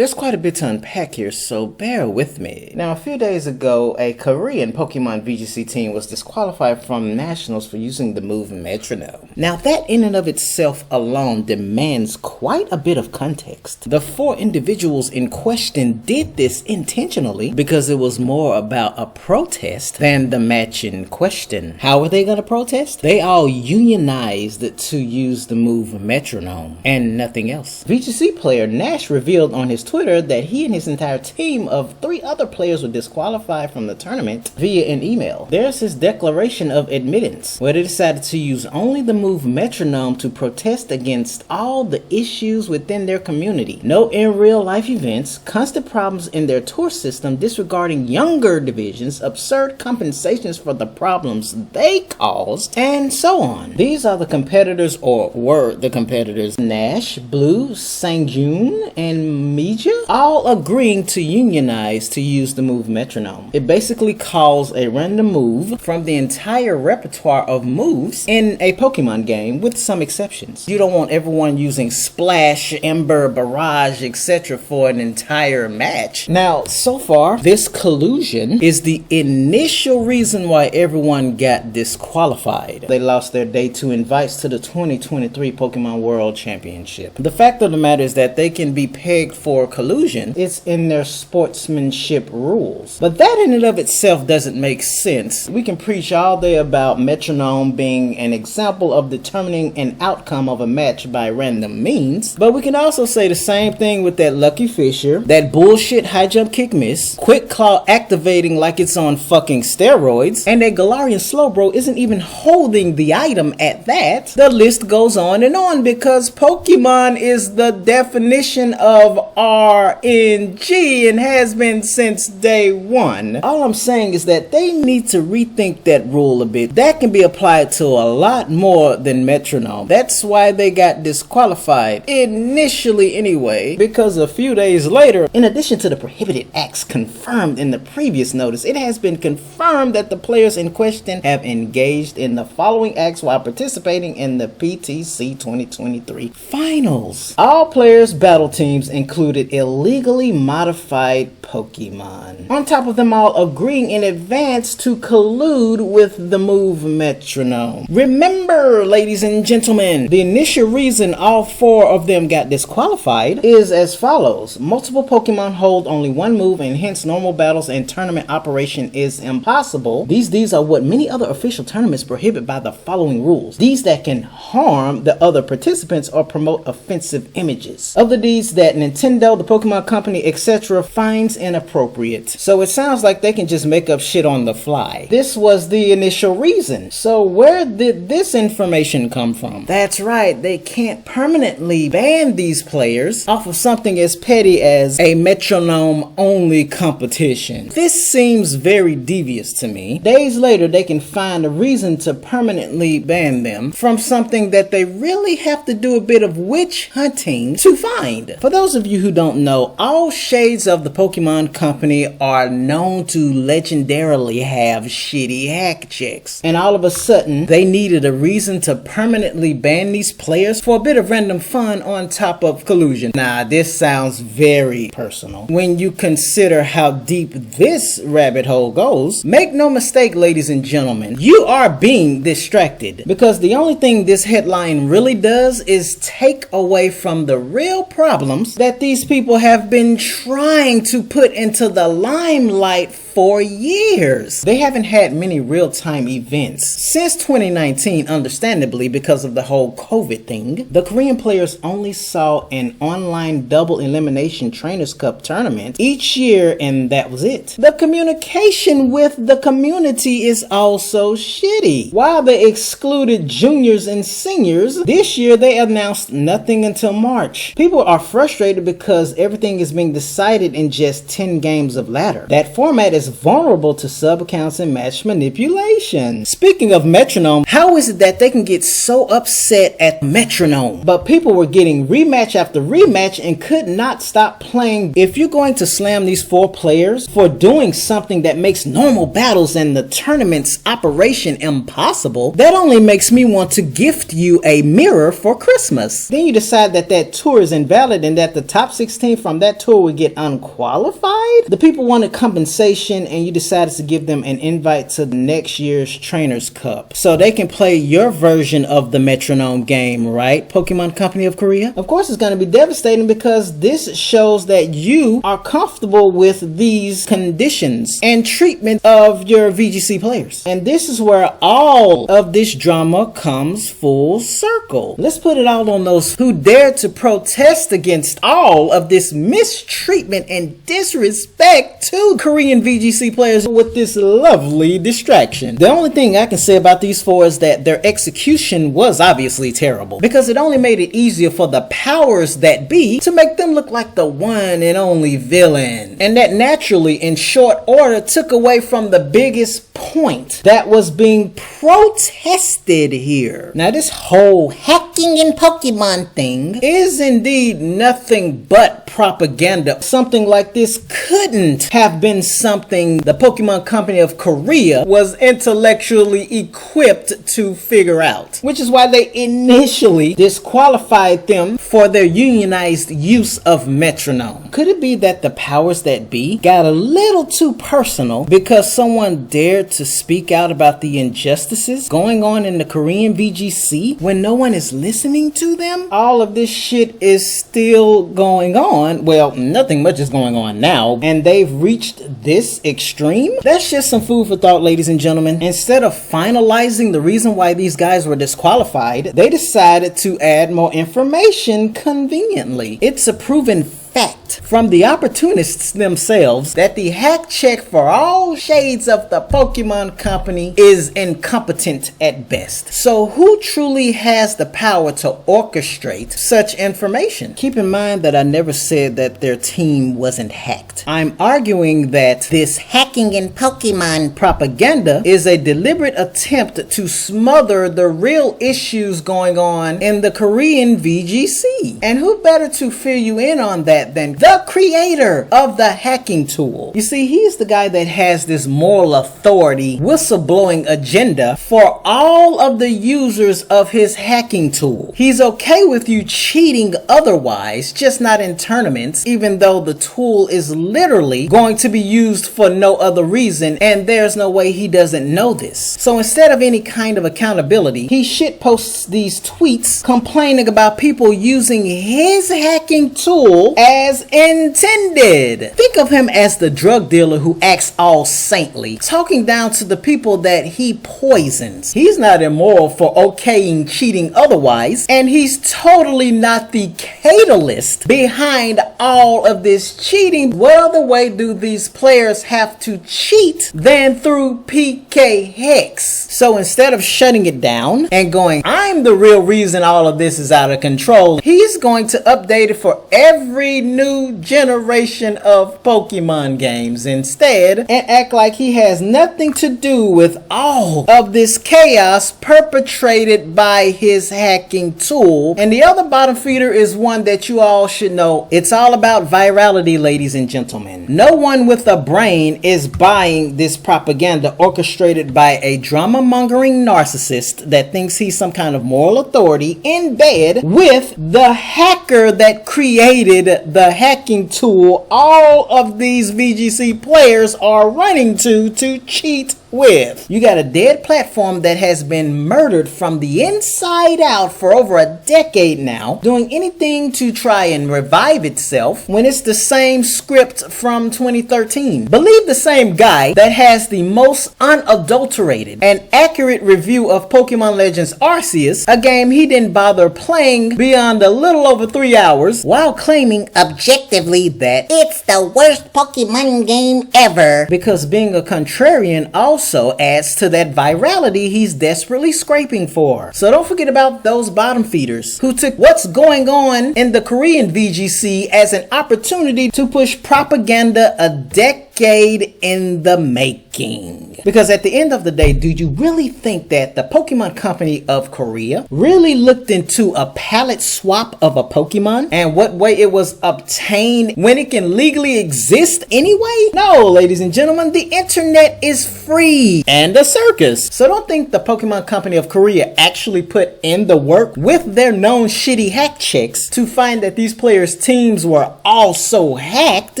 There's quite a bit to unpack here, so bear with me. Now, a few days ago, a Korean Pokemon VGC team was disqualified from nationals for using the move Metronome. Now, that in and of itself alone demands quite a bit of context. The 4 individuals in question did this intentionally because it was more about a protest than the match in question. How were they going to protest? They all unionized to use the move Metronome and nothing else. VGC player Nash revealed on his Twitter that he and his entire team of 3 other players were disqualified from the tournament via an email. There's his declaration of admittance, where they decided to use only the move Metronome to protest against all the issues within their community. No in real life events, constant problems in their tour system, disregarding younger divisions, absurd compensations for the problems they caused, and so on. These are the competitors, or were the competitors, Nash, Blue, Sangyun, and Mija, all agreeing to unionize to use the move Metronome. It basically calls a random move from the entire repertoire of moves in a Pokemon game, with some exceptions. You don't want everyone using Splash, Ember, Barrage, etc. for an entire match. Now, so far, this collusion is the initial reason why everyone got disqualified. They lost their day 2 invites to the 2023 Pokemon World Championship. The fact of the matter is that they can be pegged for collusion. It's in their sportsmanship rules. But that in and of itself doesn't make sense. We can preach all day about Metronome being an example of determining an outcome of a match by random means, but we can also say the same thing with that Lucky Fisher, that bullshit high jump kick miss, Quick Claw activating like it's on fucking steroids, and that Galarian Slowbro isn't even holding the item at that. The list goes on and on because Pokemon is the definition of RNG and has been since day 1. All I'm saying is that they need to rethink that rule a bit. That can be applied to a lot more than Metronome. That's why they got disqualified, initially anyway, because a few days later, in addition to the prohibited acts confirmed in the previous notice, it has been confirmed that the players in question have engaged in the following acts while participating in the PTC 2023 finals. All players' battle teams included illegally modified Pokemon, on top of them all agreeing in advance to collude with the move Metronome. Remember, ladies and gentlemen, the initial reason all 4 of them got disqualified is as follows. Multiple Pokemon hold only one move, and hence normal battles and tournament operation is impossible. These are what many other official tournaments prohibit by the following rules. These that can harm the other participants or promote offensive images. Other deeds that Nintendo, the Pokemon Company, etc. finds inappropriate. So it sounds like they can just make up shit on the fly. This was the initial reason. So where did this information come from? That's right, they can't permanently ban these players off of something as petty as a Metronome only competition. This seems very devious to me. Days later, they can find a reason to permanently ban them from something that they really have to do a bit of witch hunting to find. For those of you who don't know, all shades of the Pokemon Company are known to legendarily have shitty hack checks. And all of a sudden, they needed a reason to permanently ban these players for a bit of random fun on top of collusion. Nah, this sounds very personal. When you consider how deep this rabbit hole goes, make no mistake, ladies and gentlemen, you are being distracted, because the only thing this headline really does is take away from the real problems that these people have been trying to put into the limelight for years. They haven't had many real-time events since 2019, understandably, because of the whole COVID thing. The Korean players only saw an online double elimination Trainers Cup tournament each year, and that was it. The communication with the community is also shitty. While they excluded juniors and seniors, this year they announced nothing until March. People are frustrated because everything is being decided in just 10 games of ladder. That format is is vulnerable to sub-accounts and match manipulation. Speaking of Metronome, how is it that they can get so upset at Metronome? But people were getting rematch after rematch and could not stop playing. If you're going to slam these 4 players for doing something that makes normal battles and the tournament's operation impossible, that only makes me want to gift you a mirror for Christmas. Then you decide that that tour is invalid and that the top 16 from that tour would get unqualified. The people wanted compensation and you decided to give them an invite to next year's Trainers Cup so they can play your version of the Metronome game, right, Pokemon Company of Korea? Of course, it's going to be devastating because this shows that you are comfortable with these conditions and treatment of your VGC players. And this is where all of this drama comes full circle. Let's put it all on those who dared to protest against all of this mistreatment and disrespect to Korean VGC players with this lovely distraction. The only thing I can say about these 4 is that their execution was obviously terrible because it only made it easier for the powers that be to make them look like the one and only villain. And that naturally, in short order, took away from the biggest point that was being protested here. Now, this whole hacking in Pokemon thing is indeed nothing but propaganda. Something like this couldn't have been something the Pokemon Company of Korea was intellectually equipped to figure out, which is why they initially disqualified them for their unionized use of Metronome. Could it be that the powers that be got a little too personal because someone dared to speak out about the injustices going on in the Korean VGC when no one is listening to them? All of this shit is still going on. Well, nothing much is going on now, and they've reached this extreme. That's just some food for thought, ladies and gentlemen. Instead of finalizing the reason why these guys were disqualified, they decided to add more information conveniently. It's a proven fact from the opportunists themselves that the hack check for all shades of the Pokemon Company is incompetent at best. So who truly has the power to orchestrate such information? Keep in mind that I never said that their team wasn't hacked. I'm arguing that this hacking in Pokemon propaganda is a deliberate attempt to smother the real issues going on in the Korean VGC. And who better to fill you in on that than the creator of the hacking tool? You see, he's the guy that has this moral authority, whistleblowing agenda for all of the users of his hacking tool. He's okay with you cheating otherwise, just not in tournaments, even though the tool is literally going to be used for no other reason, and there's no way he doesn't know this. So instead of any kind of accountability, he shitposts these tweets complaining about people using his hacking tool as intended. Think of him as the drug dealer who acts all saintly, talking down to the people that he poisons. He's not immoral for okaying cheating otherwise, and he's totally not the catalyst behind all of this cheating. What other way do these players have to cheat than through PK Hex? So instead of shutting it down and going, I'm the real reason all of this is out of control, he's going to update it for every new generation of Pokemon games instead and act like he has nothing to do with all of this chaos perpetrated by his hacking tool. And the other bottom feeder is one that you all should know. It's all about virality, ladies and gentlemen. No one with a brain is buying this propaganda orchestrated by a drama-mongering narcissist that thinks he's some kind of moral authority in bed with the hacker that created the hacking tool all of these VGC players are running to cheat with. You got a dead platform that has been murdered from the inside out for over a decade now, doing anything to try and revive itself when it's the same script from 2013. Believe the same guy that has the most unadulterated and accurate review of Pokemon Legends Arceus, a game he didn't bother playing beyond a little over 3 hours, while claiming objectively that it's the worst Pokemon game ever, because being a contrarian also adds to that virality he's desperately scraping for. So don't forget about those bottom feeders who took what's going on in the Korean VGC as an opportunity to push propaganda a decade decade in the making. Because at the end of the day, do you really think that the Pokemon Company of Korea really looked into a palette swap of a Pokemon and what way it was obtained when it can legally exist anyway? No, ladies and gentlemen, the internet is free and a circus. So don't think the Pokemon Company of Korea actually put in the work with their known shitty hack checks to find that these players' teams were also hacked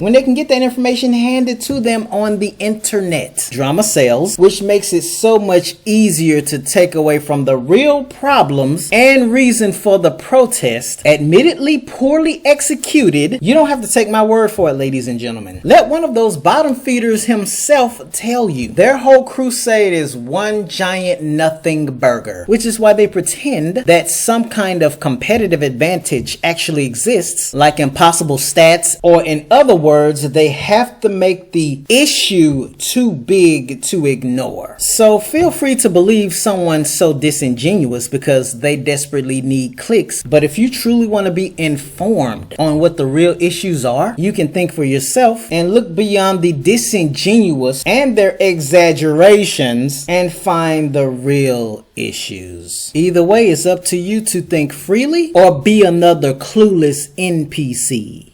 when they can get that information handed to them on the internet. Drama sells, which makes it so much easier to take away from the real problems and reason for the protest, admittedly poorly executed. You don't have to take my word for it, ladies and gentlemen. Let one of those bottom feeders himself tell you. Their whole crusade is one giant nothing burger, which is why they pretend that some kind of competitive advantage actually exists, like impossible stats, or in other words, they have to make the issue too big to ignore. So feel free to believe someone so disingenuous because they desperately need clicks, but if you truly want to be informed on what the real issues are, you can think for yourself and look beyond the disingenuous and their exaggerations and find the real issues. Either way, it's up to you to think freely or be another clueless NPC.